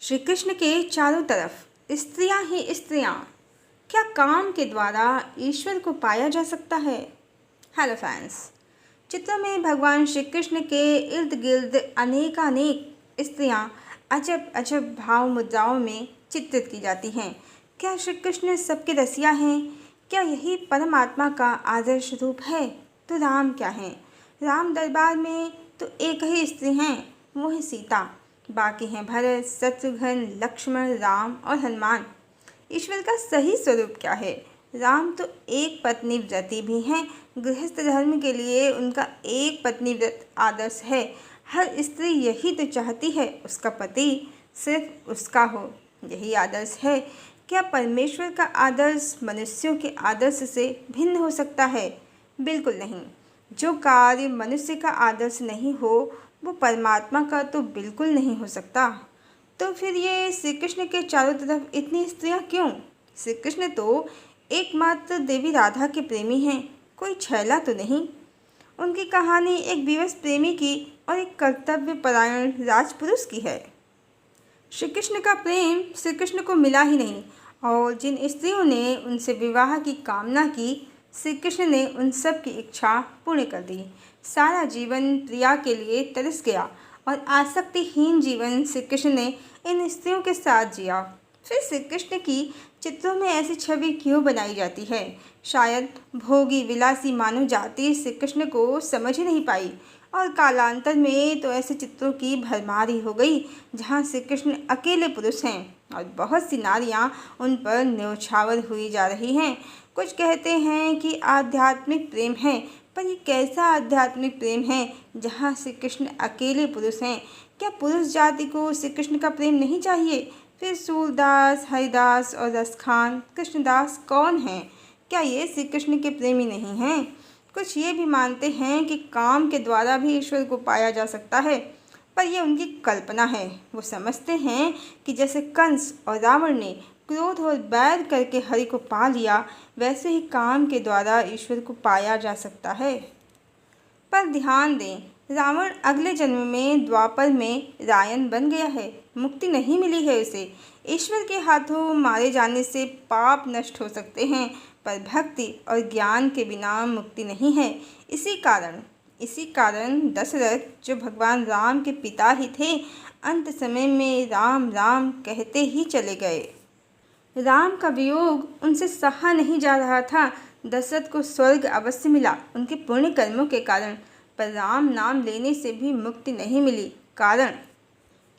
श्री कृष्ण के चारों तरफ स्त्रियां ही स्त्रियां। क्या काम के द्वारा ईश्वर को पाया जा सकता है? हेलो फ्रेंड्स, चित्रों में भगवान श्री कृष्ण के इर्द गिर्द अनेकानेक स्त्रियां अजब अजब भाव मुद्राओं में चित्रित की जाती हैं। क्या श्री कृष्ण सबके रसिया हैं? क्या यही परमात्मा का आदर्श रूप है? तो राम क्या हैं? राम दरबार में तो एक ही स्त्री हैं, वो है सीता। बाकी हैं भरत, शत्रुघ्न, लक्ष्मण, राम और हनुमान। ईश्वर का सही स्वरूप क्या है? राम तो एक पत्नी व्रती भी हैं। गृहस्थ धर्म के लिए उनका एक पत्नी व्रत आदर्श है। हर स्त्री यही तो चाहती है उसका पति सिर्फ उसका हो, यही आदर्श है। क्या परमेश्वर का आदर्श मनुष्यों के आदर्श से भिन्न हो सकता है? बिल्कुल नहीं। जो कार्य मनुष्य का आदर्श नहीं हो वो परमात्मा का तो बिल्कुल नहीं हो सकता। तो फिर ये श्री कृष्ण के चारों तरफ इतनी स्त्रियां क्यों? श्री कृष्ण तो एकमात्र देवी राधा के प्रेमी हैं, कोई छैला तो नहीं। उनकी कहानी एक विवश प्रेमी की और एक कर्तव्य परायण राजपुरुष की है। श्री कृष्ण का प्रेम श्री कृष्ण को मिला ही नहीं, और जिन स्त्रियों ने उनसे विवाह की कामना की, श्री कृष्ण ने उन सब की इच्छा पूर्ण कर दी। सारा जीवन प्रिया के लिए तरस गया और आसक्तिहीन जीवन श्री कृष्ण ने इन स्त्रियों के साथ जिया। फिर श्री कृष्ण की चित्रों में ऐसी छवि क्यों बनाई जाती है? शायद भोगी विलासी मानव जाति श्री कृष्ण को समझ ही नहीं पाई, और कालांतर में तो ऐसे चित्रों की भरमार ही हो गई जहाँ श्री कृष्ण अकेले पुरुष हैं और बहुत सी नारियाँ उन पर न्यौछावर हुई जा रही हैं। कुछ कहते हैं कि आध्यात्मिक प्रेम है, पर ये कैसा आध्यात्मिक प्रेम है जहाँ श्री कृष्ण अकेले पुरुष हैं? क्या पुरुष जाति को श्री कृष्ण का प्रेम नहीं चाहिए? फिर सूरदास, हरिदास और रसखान, कृष्णदास कौन हैं? क्या ये श्री कृष्ण के प्रेमी नहीं हैं? कुछ ये भी मानते हैं कि काम के द्वारा भी ईश्वर को पाया जा सकता है, पर यह उनकी कल्पना है। वो समझते हैं कि जैसे कंस और रावण ने क्रोध और बैर करके हरि को पा लिया, वैसे ही काम के द्वारा ईश्वर को पाया जा सकता है। पर ध्यान दें, रावण अगले जन्म में द्वापर में रायन बन गया है, मुक्ति नहीं मिली है उसे। ईश्वर के हाथों मारे जाने से पाप नष्ट हो सकते हैं, पर भक्ति और ज्ञान के बिना मुक्ति नहीं है। इसी कारण दशरथ, जो भगवान राम के पिता ही थे, अंत समय में राम राम कहते ही चले गए। राम का वियोग उनसे सहा नहीं जा रहा था। दशरथ को स्वर्ग अवश्य मिला उनके पुण्य कर्मों के कारण, पर राम नाम लेने से भी मुक्ति नहीं मिली। कारण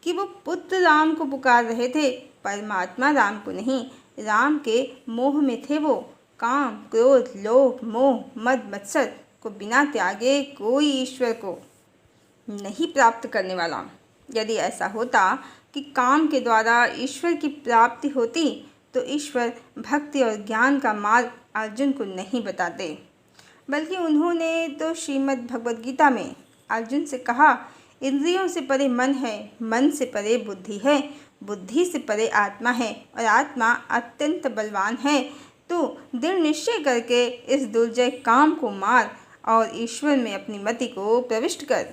कि वो पुत्र राम को पुकार रहे थे, परमात्मा राम को नहीं। राम के मोह में थे वो। काम, क्रोध, लोभ, मोह, मद, मत्सर को बिना त्यागे कोई ईश्वर को नहीं प्राप्त करने वाला। यदि ऐसा होता कि काम के द्वारा ईश्वर की प्राप्ति होती, तो ईश्वर भक्ति और ज्ञान का मार्ग अर्जुन को नहीं बताते, बल्कि उन्होंने तो श्रीमद् भगवद गीता में अर्जुन से कहा, इंद्रियों से परे मन है, मन से परे बुद्धि है, बुद्धि से परे आत्मा है, और आत्मा अत्यंत बलवान है। तो दृढ़ निश्चय करके इस दुर्जय काम को मार और ईश्वर में अपनी मति को प्रविष्ट कर।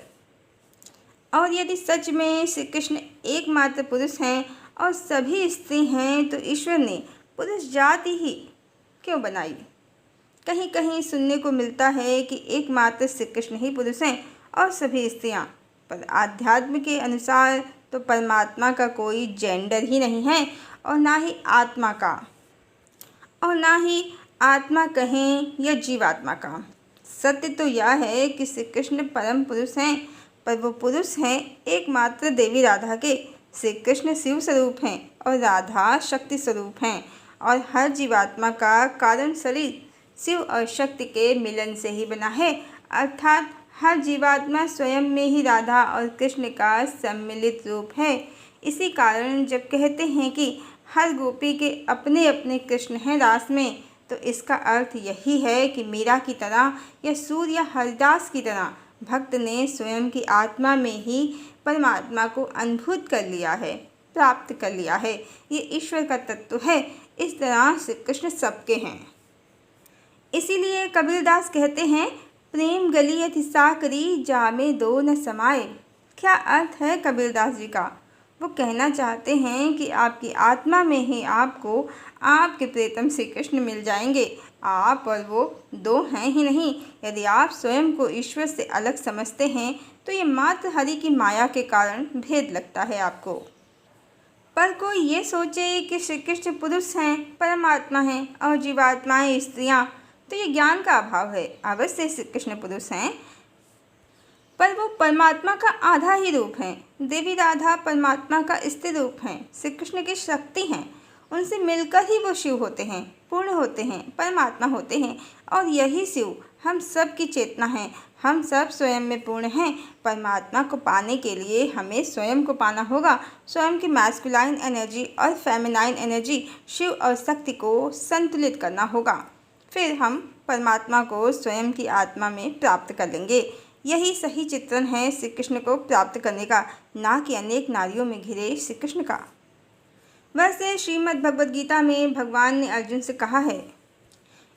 और यदि सच में श्री कृष्ण एकमात्र पुरुष हैं और सभी स्त्री हैं, तो ईश्वर ने पुरुष जाति ही क्यों बनाई? कहीं कहीं सुनने को मिलता है कि एकमात्र श्री कृष्ण ही पुरुष हैं और सभी स्त्रियां, पर आध्यात्म के अनुसार तो परमात्मा का कोई जेंडर ही नहीं है, और ना ही आत्मा का, और ना ही आत्मा कहें या जीवात्मा का। सत्य तो यह है कि श्री कृष्ण परम पुरुष हैं, पर वो पुरुष हैं एकमात्र देवी राधा के। श्री कृष्ण शिव स्वरूप हैं और राधा शक्ति स्वरूप हैं, और हर जीवात्मा का कारण शरीर शिव और शक्ति के मिलन से ही बना है, अर्थात हर जीवात्मा स्वयं में ही राधा और कृष्ण का सम्मिलित रूप है। इसी कारण जब कहते हैं कि हर गोपी के अपने अपने कृष्ण हैं रास में, तो इसका अर्थ यही है कि मीरा की तरह या सूर्य या हरिदास की तरह भक्त ने स्वयं की आत्मा में ही परमात्मा को अनुभूत कर लिया है, प्राप्त कर लिया है। ये ईश्वर का तत्व है। इस तरह श्री कृष्ण सबके हैं। इसीलिए कबीरदास कहते हैं, प्रेम गलियत साकरी जामे दो न समाए। क्या अर्थ है कबीरदास जी का? वो कहना चाहते हैं कि आपकी आत्मा में ही आपको आपके प्रियतम श्री कृष्ण मिल जाएंगे। आप और वो दो हैं ही नहीं। यदि आप स्वयं को ईश्वर से अलग समझते हैं तो ये मात्र हरि की माया के कारण भेद लगता है आपको। पर कोई ये सोचे कि श्री कृष्ण पुरुष हैं, परमात्मा हैं और जीवात्माएं स्त्रियां, तो ये ज्ञान का अभाव है। अवश्य श्री कृष्ण पुरुष हैं, पर वो परमात्मा का आधा ही रूप हैं। देवी राधा परमात्मा का स्थिर रूप हैं, श्री कृष्ण की शक्ति हैं। उनसे मिलकर ही वो शिव होते हैं, पूर्ण होते हैं, परमात्मा होते हैं। और यही शिव हम सब की चेतना है। हम सब स्वयं में पूर्ण हैं। परमात्मा को पाने के लिए हमें स्वयं को पाना होगा। स्वयं की मैस्कुलाइन एनर्जी और फेमिनाइन एनर्जी, शिव और शक्ति को संतुलित करना होगा। फिर हम परमात्मा को स्वयं की आत्मा में प्राप्त कर लेंगे। यही सही चित्रण है श्री कृष्ण को प्राप्त करने का, ना कि अनेक नारियों में घिरे श्री कृष्ण का। वैसे श्रीमद् भगवद गीता में भगवान ने अर्जुन से कहा है,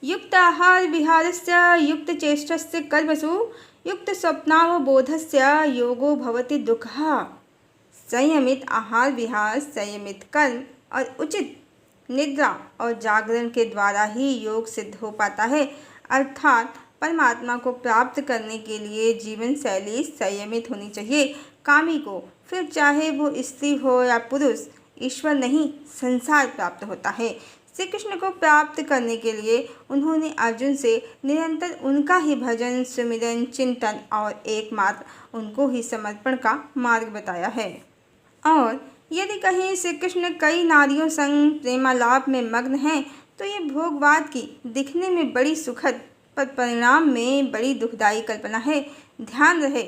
युक्त आहार विहारस्य युक्त चेष्टस्य कर्मसु युक्त स्वप्नावबोधस्य योगो भवति दुःखः। संयमित आहार विहार, संयमित कर्म और उचित निद्रा और जागरण के द्वारा ही योग सिद्ध हो पाता है। अर्थात परमात्मा को प्राप्त करने के लिए जीवन शैली संयमित होनी चाहिए। कामी को, फिर चाहे वो स्त्री हो या पुरुष, ईश्वर नहीं संसार प्राप्त होता है। श्री कृष्ण को प्राप्त करने के लिए उन्होंने अर्जुन से निरंतर उनका ही भजन, सुमिरन, चिंतन और एकमात्र उनको ही समर्पण का मार्ग बताया है। और यदि कहीं श्री कृष्ण कई नारियों संग प्रेमालाप में मग्न हैं, तो ये भोगवाद की दिखने में बड़ी सुखद पर परिणाम में बड़ी दुखदायी कल्पना है। ध्यान रहे,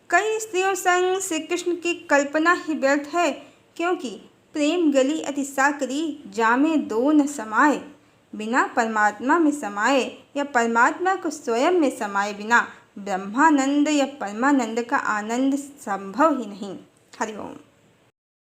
कई स्त्रियों संग श्री कृष्ण की कल्पना ही व्यर्थ है, क्योंकि प्रेम गली अति साकरी, जामे दो न समाए। बिना परमात्मा में समाए या परमात्मा को स्वयं में समाए बिना ब्रह्मानंद या परमानंद का आनंद संभव ही नहीं। हरि ओम।